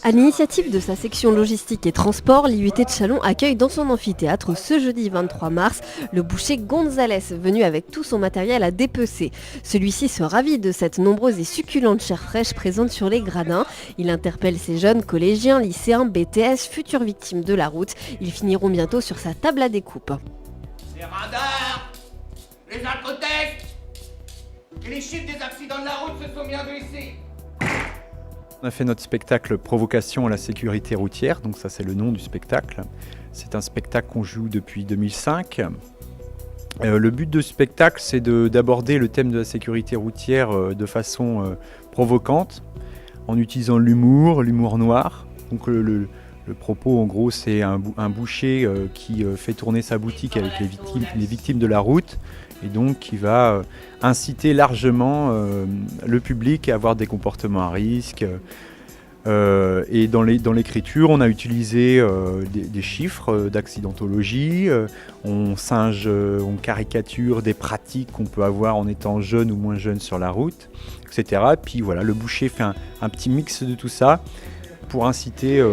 À l'initiative de sa section logistique et transport, l'IUT de Châlons accueille dans son amphithéâtre ce jeudi 23 mars le boucher Gonzalez, venu avec tout son matériel à dépecer. Celui-ci se ravit de cette nombreuse et succulente chair fraîche présente sur les gradins. Il interpelle ces jeunes collégiens, lycéens, BTS, futures victimes de la route. Ils finiront bientôt sur sa table à découpe. Les radars, les alcotech et les chiffres des accidents de la route se sont bien baissés. On a fait notre spectacle Provocation à la sécurité routière, donc ça c'est le nom du spectacle. C'est un spectacle qu'on joue depuis 2005. Le but de ce spectacle, c'est d'aborder le thème de la sécurité routière de façon provocante, en utilisant l'humour noir. Donc le propos en gros c'est un boucher qui fait tourner sa boutique avec les victimes de la route, et donc qui va inciter largement le public à avoir des comportements à risque. Et dans l'écriture, on a utilisé des chiffres d'accidentologie, on caricature des pratiques qu'on peut avoir en étant jeune ou moins jeune sur la route, etc. Puis voilà, le boucher fait un petit mix de tout ça pour inciter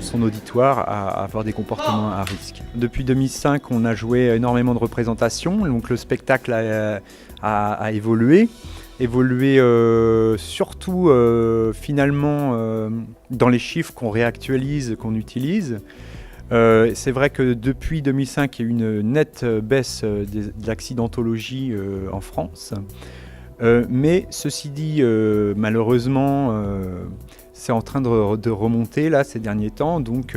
son auditoire à avoir des comportements à risque. Depuis 2005, on a joué énormément de représentations, donc le spectacle a évolué surtout finalement dans les chiffres qu'on réactualise, qu'on utilise. C'est vrai que depuis 2005, il y a eu une nette baisse de l'accidentologie en France. Mais ceci dit, malheureusement, c'est en train de remonter là ces derniers temps, donc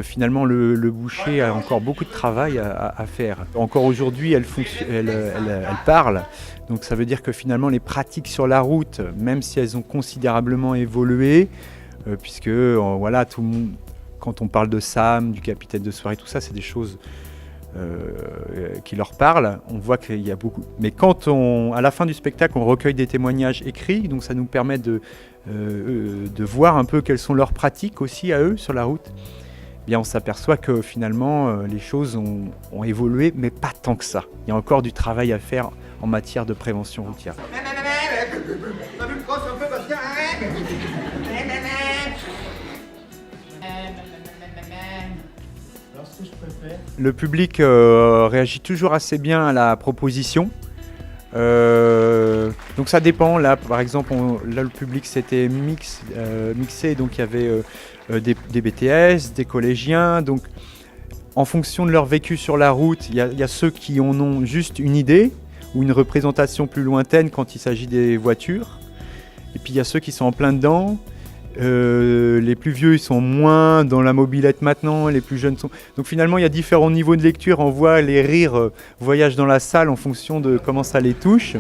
finalement le boucher a encore beaucoup de travail à faire. Encore aujourd'hui, elle parle, donc ça veut dire que finalement les pratiques sur la route, même si elles ont considérablement évolué, puisque voilà, tout le monde, quand on parle de Sam, du capitaine de soirée, tout ça, c'est des choses qui leur parlent. On voit qu'il y a beaucoup. Mais quand à la fin du spectacle, on recueille des témoignages écrits, donc ça nous permet de voir un peu quelles sont leurs pratiques aussi à eux sur la route. Eh bien, on s'aperçoit que finalement les choses ont évolué, mais pas tant que ça. Il y a encore du travail à faire en matière de prévention routière. Le public réagit toujours assez bien à la proposition. Donc ça dépend. Là, par exemple, le public s'était mixé, donc il y avait des BTS, des collégiens. Donc, en fonction de leur vécu sur la route, il y a ceux qui en ont juste une idée ou une représentation plus lointaine quand il s'agit des voitures. Et puis il y a ceux qui sont en plein dedans. Les plus vieux, ils sont moins dans la mobilette maintenant, les plus jeunes sont... Donc finalement, il y a différents niveaux de lecture. On voit les rires voyagent dans la salle en fonction de comment ça les touche.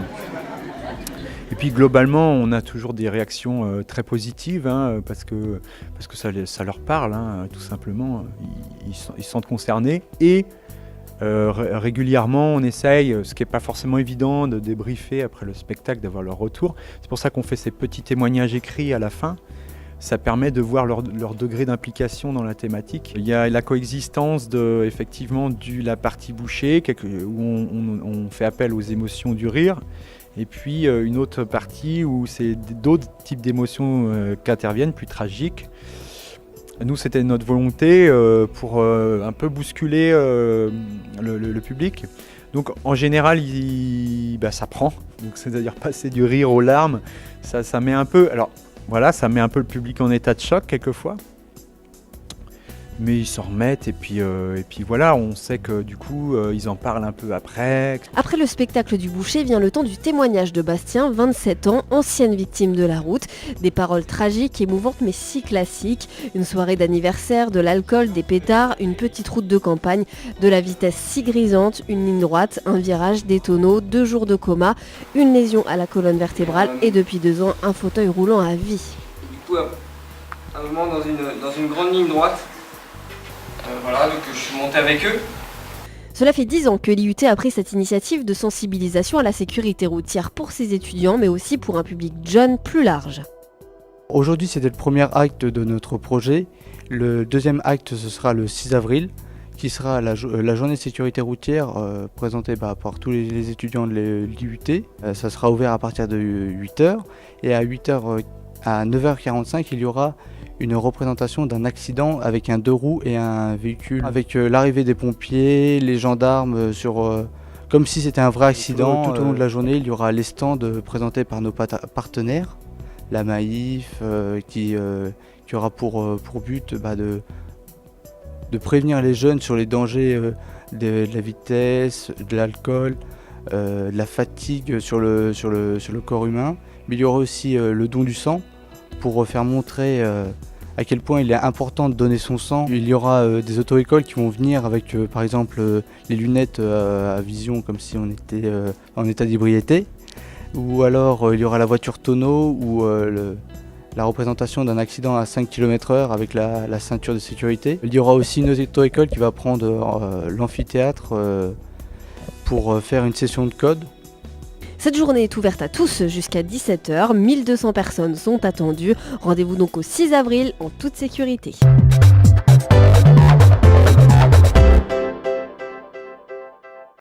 Et puis globalement, on a toujours des réactions très positives, hein, parce que ça leur parle, hein, tout simplement. Ils se sentent concernés. Et régulièrement, on essaye, ce qui n'est pas forcément évident, de débriefer après le spectacle, d'avoir leur retour. C'est pour ça qu'on fait ces petits témoignages écrits à la fin. Ça permet de voir leur degré d'implication dans la thématique. Il y a la coexistence effectivement de la partie boucher, où on fait appel aux émotions du rire, et puis une autre partie où c'est d'autres types d'émotions qui interviennent, plus tragiques. Nous, c'était notre volonté pour un peu bousculer le public. Donc en général, ça prend. Donc, c'est-à-dire passer du rire aux larmes, ça met un peu... Alors, voilà, ça met un peu le public en état de choc quelquefois, mais ils s'en remettent et puis voilà, on sait que du coup ils en parlent un peu après. Après le spectacle du boucher vient le temps du témoignage de Bastien, 27 ans, ancienne victime de la route. Des paroles tragiques, émouvantes mais si classiques. Une soirée d'anniversaire, de l'alcool, des pétards, une petite route de campagne, de la vitesse si grisante, une ligne droite, un virage, des tonneaux, 2 jours de coma, une lésion à la colonne vertébrale et depuis 2 ans un fauteuil roulant à vie. Du coup, à un moment dans une grande ligne droite, voilà, donc je suis monté avec eux. Cela fait 10 ans que l'IUT a pris cette initiative de sensibilisation à la sécurité routière pour ses étudiants, mais aussi pour un public jeune plus large. Aujourd'hui, c'était le premier acte de notre projet. Le deuxième acte, ce sera le 6 avril. qui sera la journée de sécurité routière présentée par tous les étudiants de l'IUT. Ça sera ouvert à partir de 8h et à 9h45 il y aura une représentation d'un accident avec un 2 roues et un véhicule, avec l'arrivée des pompiers, les gendarmes, comme si c'était un vrai accident. Tout au long de la journée, il y aura les stands présentés par nos partenaires, la Maïf, qui aura pour but de prévenir les jeunes sur les dangers de la vitesse, de l'alcool, de la fatigue sur le corps humain. Mais il y aura aussi le don du sang pour faire montrer à quel point il est important de donner son sang. Il y aura des auto-écoles qui vont venir avec par exemple les lunettes à vision comme si on était en état d'ébriété. Ou alors il y aura la voiture tonneau ou la représentation d'un accident à 5 km/h avec la ceinture de sécurité. Il y aura aussi une auto-école qui va prendre l'amphithéâtre pour faire une session de code. Cette journée est ouverte à tous jusqu'à 17h. 1200 personnes sont attendues. Rendez-vous donc au 6 avril en toute sécurité.